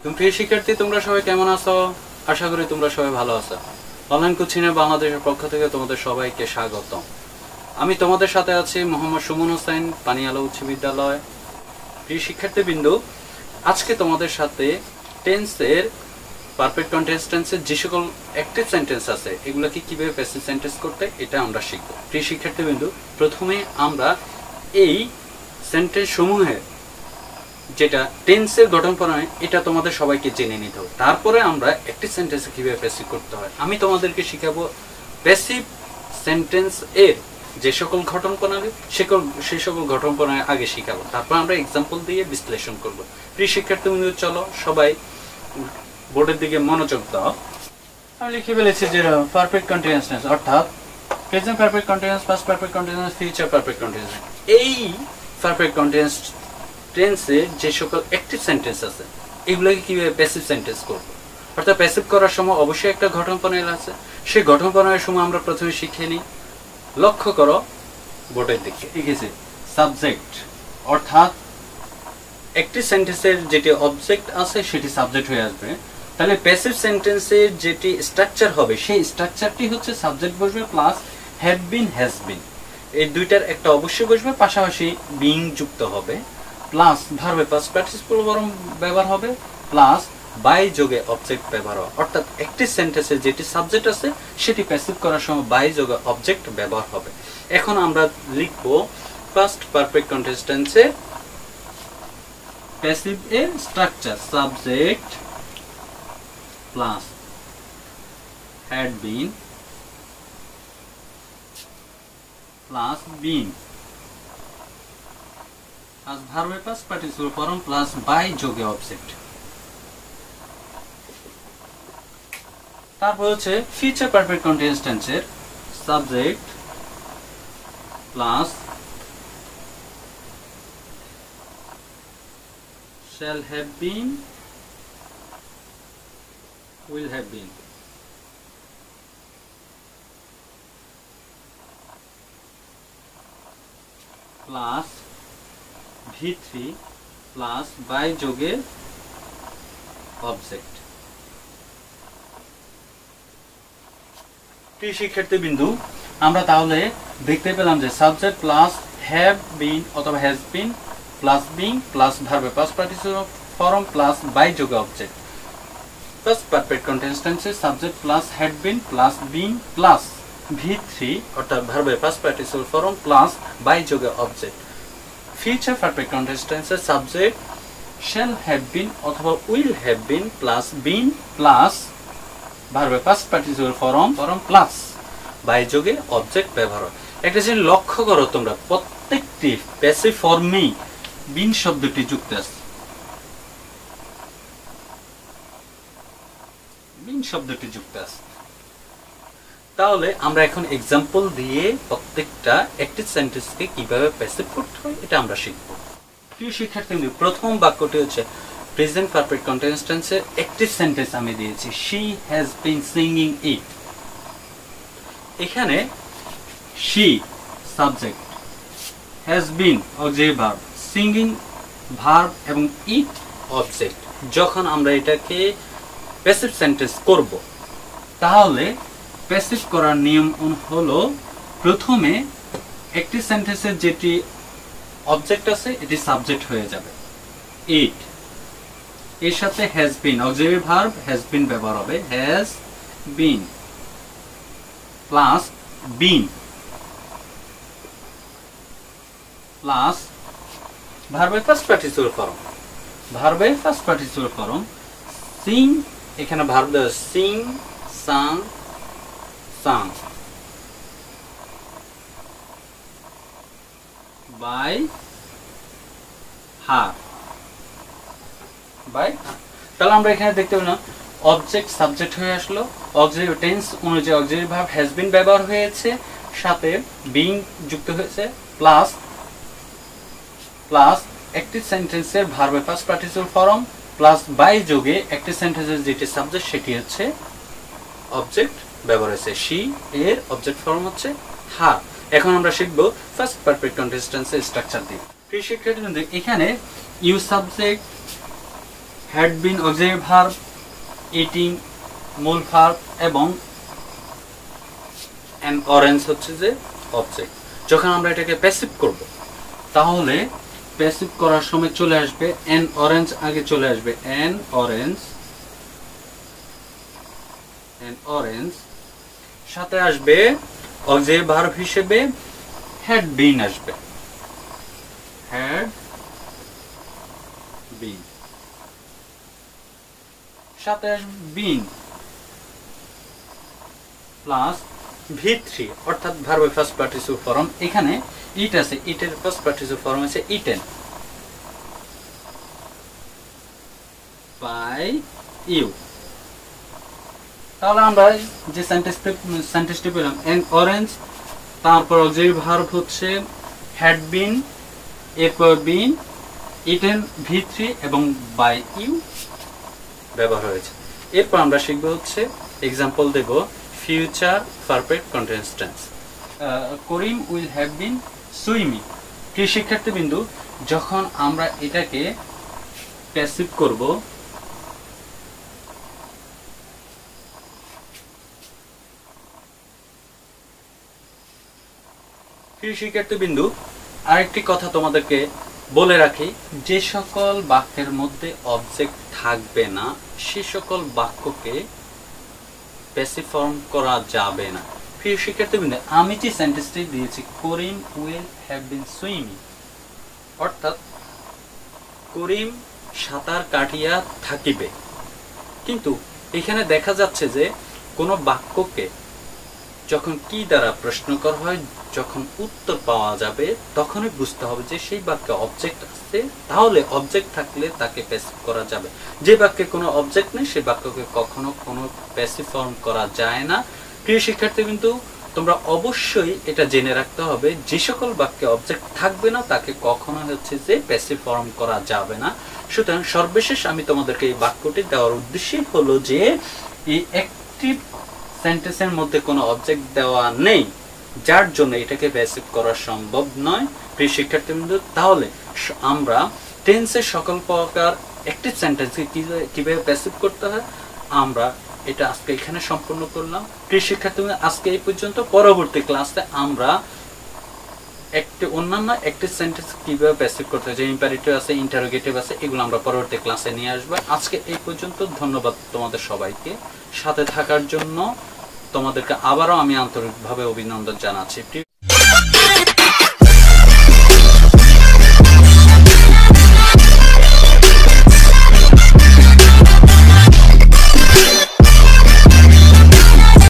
তুমি প্রিয় শিক্ষার্থী, তোমরা সবাই কেমন আছো? আশা করি তোমরা সবাই ভালো আছো। অনলাইন কোচিং বাংলাদেশের পক্ষ থেকে তোমাদের সবাইকে স্বাগতম। আমি তোমাদের সাথে আছি মোহাম্মদ সুমন হোসেন, পানিয়ালা উচ্চ বিদ্যালয়। প্রিয় শিক্ষার্থীবৃন্দু, আজকে তোমাদের সাথে টেন্সের পারফেক্ট কন্টিনিউয়াস টেন্সের যে সকল অ্যাক্টিভ সেন্টেন্স আছে এগুলোকে কিভাবে প্যাসিভ সেন্টেন্স করতে এটা আমরা শিখব। প্রিয় শিক্ষার্থীবৃন্দু, প্রথমে আমরা এই সেন্টেন্স সমূহের যেটা টেন্সের গঠন প্রণয় এটা তোমাদের সবাইকে জেনে নিতে হবে। তারপরে আমরা একটি সেন্টেন্সে কিভাবে প্যাসিভ করতে হয় আমি তোমাদেরকে শিখাবো। প্যাসিভ সেন্টেন্স এর যে সকল গঠন প্রণালী সেই সকল গঠন প্রণালী আগে শিখাবো, তারপর আমরা এক্সাম্পল দিয়ে বিশ্লেষণ করব। প্রিয় শিক্ষার্থীবৃন্দ, চলো সবাই বোর্ডের দিকে মনোযোগ দাও। আমি লিখে ফেলেছি যে পারফেক্ট কন্টিনিউয়াস টেন্স অর্থাৎ present perfect continuous, past perfect continuous, future perfect continuous. এই পারফেক্ট কন্টিনিউয়াস টেন্সে যে সকল অ্যাক্টিভ সেন্টেন্স আছে এগুলোকে কিভাবে প্যাসিভ সেন্টেন্স করব। অর্থাৎ প্যাসিভ করার সময় অবশ্যই একটা গঠন প্রণালী আছে। সেই গঠন প্রণালীর সময় আমরা প্রথমে শিখে নিই। লক্ষ্য করো বোর্ডের দিকে লিখেছি সাবজেক্ট, অর্থাৎ একটি সেন্টেন্সের যেটি অবজেক্ট আছে সেটি সাবজেক্ট হয়ে আসবে। তাহলে প্যাসিভ সেন্টেন্সের যেটি স্ট্রাকচার হবে সেই স্ট্রাকচারটি হচ্ছে সাবজেক্ট বসবে plus have bin, has been, এই দুইটার একটা অবশ্যই বসবে, পাশাপাশি বিং যুক্ত হবে, প্লাস ভার্বে পাস্ট পার্টিসিপল ফর্ম ব্যবহার হবে, প্লাস বাই যোগে অবজেক্ট ব্যবহার হবে। অর্থাৎ একটি সেন্টেন্সে যেটি সাবজেক্ট আছে সেটি প্যাসিভ করার সময় বাই যোগে অবজেক্ট ব্যবহার হবে। এখন আমরা লিখব পাস্ট পারফেক্ট কন্টিনিউয়াস টেন্সে প্যাসিভ এর structure subject plus had been plus been plus ভার্বে past participle form plus by যোগে অবজেক্ট। তারপর হচ্ছে ফিউচার পারফেক্ট কন্টিনিউয়াস টেন্সের subject plus shall have been, will have been, plus V3 plus by যোগে object. প্রিয় শিক্ষার্থীবৃন্দু, আমরা তাহলে দেখতে পেলাম যে সাবজেক্ট প্লাস হ্যাভ বিন অথবা has been plus being plus ভার্বে past participle form plus by যোগে অবজেক্ট। পাস্ট পারফেক্ট কন্টিনিউয়াস টেন্সে subject plus had been plus being plus V3 অর্থাৎ ভার্বে past participle form plus by যোগে object. Future perfect continuous টেন্সে subject shall have been অথবা will have been plus been plus ভার্বে past participle form plus by যোগে object ব্যবহার। একটা জিনিস লক্ষ্য করো তোমরা, প্রত্যেকটি প্যাসিভ ফর্মেই বিন শব্দটি যুক্ত আছে, বিন শব্দটি যুক্ত আছে। তাহলে আমরা এখন এক্সাম্পল দিয়ে প্রত্যেকটা অ্যাক্টিভ সেন্টেন্সকে কিভাবে প্যাসিভ করতে হয় এটা আমরা শিখব। প্রিয় শিক্ষার্থী, প্রথম বাক্যটি হচ্ছে প্রেজেন্ট পারফেক্ট কন্টিনিউয়াস টেন্সের অ্যাক্টিভ সেন্টেন্স আমি দিয়েছি, she has been singing it। এখানে she subject, has been auxiliary verb, singing verb এবং ইট অবজেক্ট। যখন আমরা এটাকে প্যাসিভ সেন্টেন্স করব তাহলে প্যাসিভ করার নিয়ম হলো প্রথমে একটি সেন্টেন্সের যেটি অবজেক্ট আছে এটি সাবজেক্ট হয়ে যাবে ইট, এর সাথে has been auxiliary verb has been ব্যবহার হবে, has been plus been plus ভার্বে ফার্স্ট পার্টিসিপল ফর্ম, ভার্বে ফার্স্ট পার্টিসিপল ফর্ম সিং, এখানে ভার্ব দেওয়া sing, sung, sung, by her, by. তাহলে আমরা এখানে দেখতে পেলাম অবজেক্ট সাবজেক্ট হয়ে আসলো, অক্সিলারি টেন্স অনুযায়ী অক্সিলারি ভার্ব হ্যাজ বিন ব্যবহার হয়েছে, সাথে বিং যুক্ত হয়েছে, প্লাস প্লাস একটি সেন্টেন্সের ভার্বে past participle form plus by যোগে একটি সেন্টেন্সের যেটি সাবজেক্ট সেটি হচ্ছে অবজেক্ট ব্যবহার হয়েছে, she এর অবজেক্ট ফর্ম হচ্ছে হার। এখন আমরা শিখব ফার্স্ট পারফেক্ট কন্টিনিউয়াস টেন্সের স্ট্রাকচার দিয়ে। প্রিয় শিক্ষার্থীবৃন্দ, এখানে you subject, had been auxiliary verb, eating মূল ভার্ব এবং অ্যান অরেঞ্জ হচ্ছে যে অবজেক্ট। যখন আমরা এটাকে প্যাসিভ করব তাহলে প্যাসিভ করার সময় চলে আসবে অ্যান অরেঞ্জ, আগে চলে আসবে অ্যান অরেঞ্জ, সাথে আসবে অক্সিলারি ভার্ব হিসেবে হ্যাড বিন আসবে, হ্যাড বিন, সাথে আসবে বিন প্লাস V3 অর্থাৎ ভার্বের ফার্স্ট পার্টিসিপল ফর্ম। এখানে ইট আছে, ইটের ফার্স্ট পার্টিসিপল ফর্ম আছে ইটেন বাই ইউ। তাহলে আমরা যে সেন্টেন্সটি পেলাম অ্যান অরেঞ্জ, তারপর অক্সিলারি ভার্ব হচ্ছে হ্যাড বিন, এরপর বিন, ইটেন V3 এবং বাই ইউ ব্যবহার হয়েছে। এরপর আমরা শিখবো হচ্ছে এক্সাম্পল দেব future perfect continuous tense. Karim will have been swimming. প্রিয় শিক্ষার্থীবৃন্দু, যখন আমরা এটাকে প্যাসিভ করব প্রিয় শিক্ষার্থীবৃন্দু, আরেকটি কথা তোমাদেরকে বলে রাখি, যে সকল বাক্যের মধ্যে অবজেক্ট থাকবে না সে সকল বাক্যকে প্যাসিভ ফর্ম করা যাবে না। প্রিয় শিক্ষার্থীবৃন্দ, আমি যে সেন্টেন্সটি দিয়েছি করিম উইল হ্যাভ বিন সুইমিং, অর্থাৎ করিম সাঁতার কাটিয়া থাকিবে, কিন্তু এখানে দেখা যাচ্ছে যে কোনো বাক্যকে যখন কি দ্বারা প্রশ্ন করা হয়, যখন উত্তর পাওয়া যাবে তখনই বুঝতে হবে যে সেই বাক্যে অবজেক্ট আছে, তাহলে অবজেক্ট থাকলে তাকে প্যাসিভ করা যাবে। যে বাক্যে কোনো অবজেক্ট নেই সেই বাক্যকে কখনো কোনো প্যাসিভ ফর্ম করা যায় না। প্রিয় শিক্ষার্থী, কিন্তু তোমরা অবশ্যই এটা জেনে রাখতে হবে, যে সকল বাক্যে অবজেক্ট থাকবে না তাকে কখনো হচ্ছে যে প্যাসিভ ফর্ম করা যাবে না। সুতরাং সর্বশেষ আমি তোমাদেরকে এই বাক্যটি দেওয়ার উদ্দেশ্যই হলো যে এই অ্যাক্টিভ সেন্টেন্সের মধ্যে কোনো অবজেক্ট দেওয়া নেই, যার জন্য এটাকে প্যাসিভ করা সম্ভব নয়। প্রিয় শিক্ষার্থীবৃন্দ, তাহলে আমরা টেন্সের সকল প্রকার অ্যাক্টিভ সেন্টেন্সকে কিভাবে প্যাসিভ করতে হয় আমরা এটা আজকে এখানে সম্পূর্ণ করলাম। প্রিয় শিক্ষার্থীবৃন্দ, আজকে এই পর্যন্ত। পরবর্তী ক্লাসে আমরা অন্যান্য অ্যাক্টিভ সেন্টেন্স কিভাবে প্যাসিভ করতে হয়, যে ইম্পারেটিভ আছে, ইন্টারোগেটিভ আছে, এগুলো আমরা পরবর্তী ক্লাসে নিয়ে আসবো। আজকে এই পর্যন্ত। ধন্যবাদ তোমাদের সবাইকে সাথে থাকার জন্য। তোমাদেরকে আবারও আমি আন্তরিকভাবে অভিনন্দন জানাচ্ছি।